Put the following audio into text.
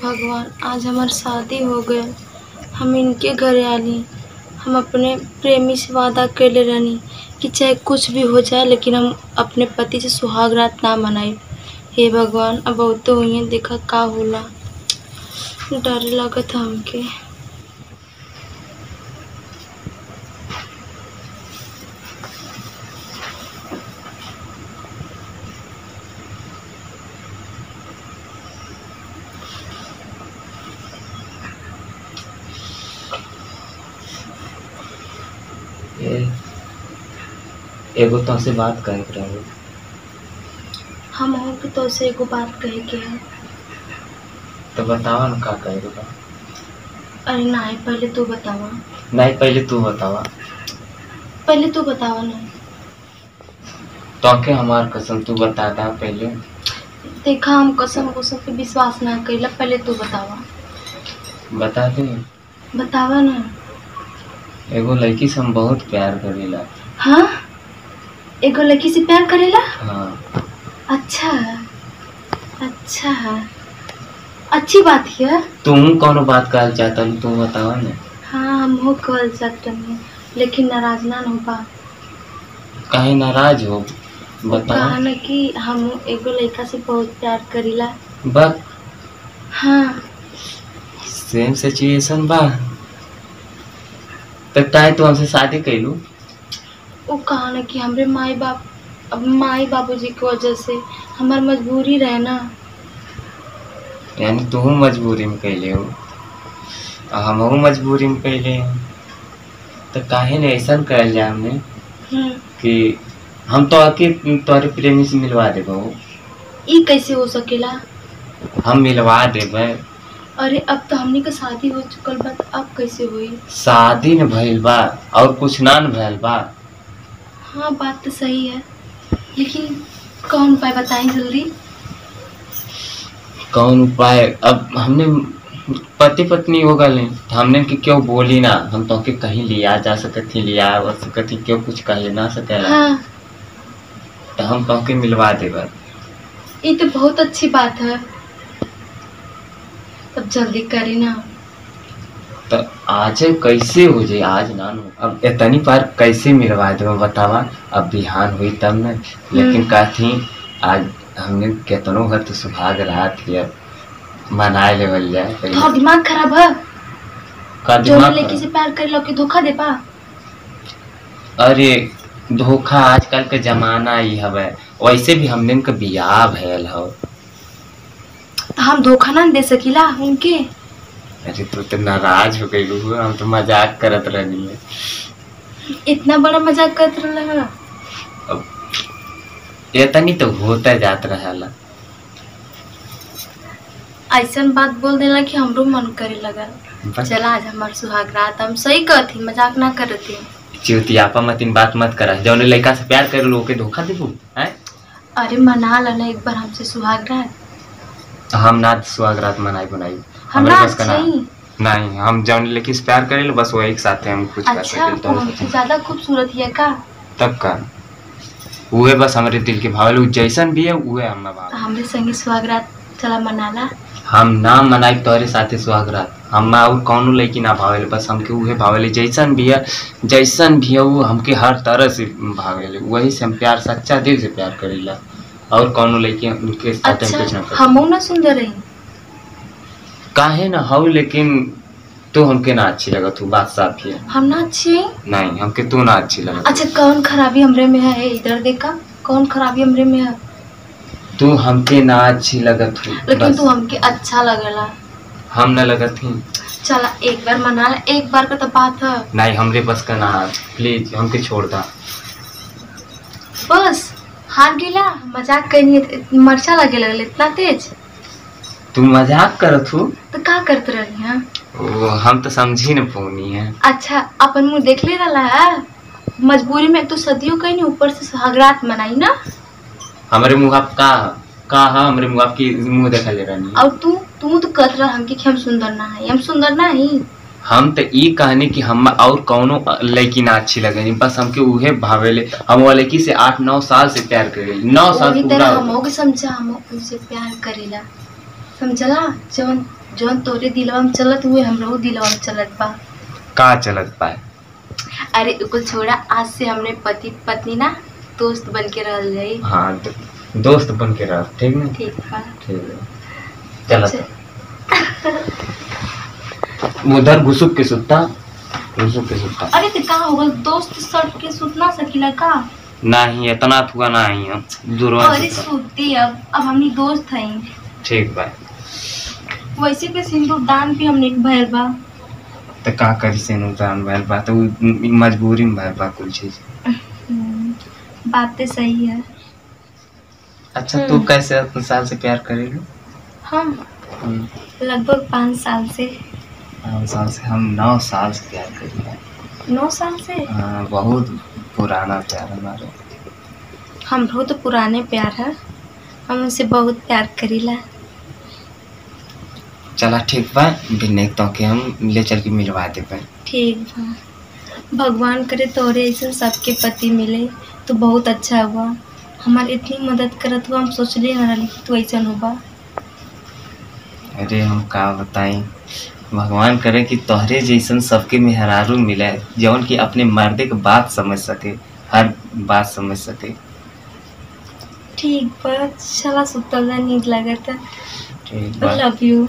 भगवान, आज हमार शादी हो गए। हम इनके घरे आली। हम अपने प्रेमी से वादा कैले रहनी कि चाहे कुछ भी हो जाए लेकिन हम अपने पति से सुहाग रात ना मनाई। हे भगवान, अब बहुत तो हुई देखा का होला। डर लगत हमके। एगो तुमसे बात करे के रहे। हम हो कि तो से एगो बात कहे के है। तो बतावा ना का कहे के बा। अरे नहीं, पहले तू बतावा। नहीं, पहले तू बतावा। पहले तू बतावा ना। तो के हमार कसम तू बता दा पहले। देखा, हम कसम पे विश्वास ना कइला। पहले तू बतावा। बता दे। बतावा ना। एगो लड़की से हम बहुत प्यार करेला। हाँ, एगो लड़की से प्यार करेला। हाँ। अच्छा अच्छा, अच्छी बात है। तुम कौन बात कहल चाहता तू बतावा ना। हाँ, हम हो कहल चाहते हैं लेकिन नाराज ना हो बा। काहे नाराज हो? बताओ। कहा ना कि हम एगो लड़का से बहुत प्यार करीला। बस। हाँ, सेम सिचुएशन बा। तो काहे तू हमसे शादी कैलू? वो कहा ना कि हमरे माई बाबूजी की वजह से हमार मजबूरी रहे ना। यानी तू मजबूरी में कैले हो और हमहू मजबूरी में कैले हो। तो काहे ने ऐसा कहल जाए हमने कि हम तो आके तोरे प्रेमी से मिलवा देबो। ई कैसे हो सकेला? हम मिलवा देबे। अरे अब तो हमनी का शादी हो चुकल बा, अब कैसे हुई? शादी न भइल बा और कुछ ना न भइल बा। हाँ, बात तो सही है लेकिन कौन उपाय बताएं जल्दी। कौन उपाय? अब हमने पति पत्नी हो गए तो हमने कि क्यों बोली ना। हम तो के कहीं लिया जा सकती, लिया आ सकती, क्यों कुछ कह ना सकेला। हाँ, तो हम तो के मिलवा देबे। ये तो बहुत अच्छी बात है। अब जल्दी करी ना। तो आज कैसे हो जाए? आज ना नो। अब इतनी बार कैसे मिलवा दे बतावा। अब बिहान हुई तब न। लेकिन कहती आज हमने कितनों घर तो सुहाग रात है मनाए लेवल जाए। तो दिमाग खराब है का जो दिमाग लड़की से प्यार कर लो कि धोखा दे पा। अरे धोखा आजकल के जमाना ही हवे। वैसे भी हमने का बियाह भयल हो। तो हम धोखा ना दे सकीला उनके। अरे तू तो नाराज हो गई। हम तो मजाक करत रहनी है। इतना बड़ा मजाक करत रहा। अब इतनी तो होता जात रहा। ऐसा बात बोल देला कि हमरो मन करे लगा। चला आज हमार सुहाग रात। हम सही कहती, मजाक ना करती। चिवतियापा मतिन बात मत करा। जौन लड़का से प्यार कर लो के धोखा देबू हैं? अरे मना ला एक बार हमसे सुहाग रात। हम ना सुहाग रात मनाई बनाई। हमरा बस का नहीं। हम जौन लड़की से प्यार करेले बस वही के साथ हम कुछ कर अच्छा, सके। वो हमसे ज्यादा खूबसूरत है का? तब का उहे बस हमारे दिल के भावल जैसन भी है उहे हम भाव। हमरे संगे सुहाग रात चला मनाला। हम ना मनाई तोरे साथे सुहाग रात। हम और कौनो लड़की ना भावेले, बस हमके उहे भावेले जैसन भी है वो हमके हर तरह से भावेले। वही से हम प्यार सच्चा दिल से प्यार करेला और कौनो लड़की उनके साथ अच्छा, कुछ ना कर। हमहू ना सुंदर रही काहे ना हो, लेकिन तू हमके ना अच्छी लगत तू। बात साफ है। हम ना अच्छी है? नहीं, हमके तू ना अच्छी लगत। अच्छा, कौन खराबी हमरे में है? इधर देखा, कौन खराबी हमरे में है? तू हमके ना अच्छी लगत हूँ। लेकिन तू हमके अच्छा लगला। हम ना लगत ही। चला एक बार मना ला। एक बार का तो बात है। नहीं, हमरे बस का ना। प्लीज हमके छोड़ दा। बस हार गिला। मजाक करनी है, मरचा लगे लगल इतना तेज। तू मजाक करत हूँ तो का करते रही है? हम तो समझी न पौनी है। अच्छा, अपन मुँह देख ले रहा है। मजबूरी में तू सदियों कहीं नहीं, ऊपर से सुहाग रात मनाई ना। हमारे मुँह आप का हमरे मुँह आपकी मुँह देखा ले रही। और तू तो कहत रहा हमके कि हम सुंदर ना है। हम सुंदर ना ही। हम तो ई कहने कि हम और कौनो लड़की ना अच्छी लगे, बस हमके उहे भावेले। हम वो लड़की से 8-9 साल से प्यार करे। 9 साल पूरा। हम समझा, हम उनसे प्यार करेला। समझला? जवन जौन तोरे दिलवा में चलत हुए हमरो दिलवा में चलत बा। का चलत पाए? अरे एको छोड़ा, आज से हमने पति पत्नी ना दोस्त बन के रहल जाई। हाँ दोस्त बन के रह, ठीक ना? ठीक बा। ठीक है, चल उधर घुसुक के सुता। अरे तो का होगा, दोस्त सट के सुत ना सकीला का? नहीं इतना थुआ नहीं है दूर। अरे सुती अब हमनी दोस्त हई। ठीक बा। वैसे भी सिंदूर दान भी हमने एक भैल बा। तो का करी से नुकसान भइल बा, तो मजबूरी में भइल बा कुल चीज। बात तो सही है। अच्छा तू कैसे इतने साल से प्यार करेलू? हम लगभग 5 साल से। 5 साल से? हम 9 साल से प्यार करेला। 9 साल से? हाँ बहुत पुराना प्यार हमारा। हम बहुत पुराने प्यार है, हम उनसे बहुत प्यार करीला। चला ठीक बा, बिन्ने तो के हम ले चल के मिलवा दे पाए। ठीक बा, भगवान करे तोरे ऐसे सबके पति मिले तो बहुत अच्छा हुआ। हमारी इतनी मदद करत हुआ, हम सोचले ना रही तू ऐसा होगा। अरे हम का बताई, भगवान करे कि तोहरे जैसन सबके मेहरारू मिले जौन कि अपने मर्दे के बात समझ सके, हर बात समझ सके। ठीक बा, चला सुतल नींद लागत। ठीक बा। Love you.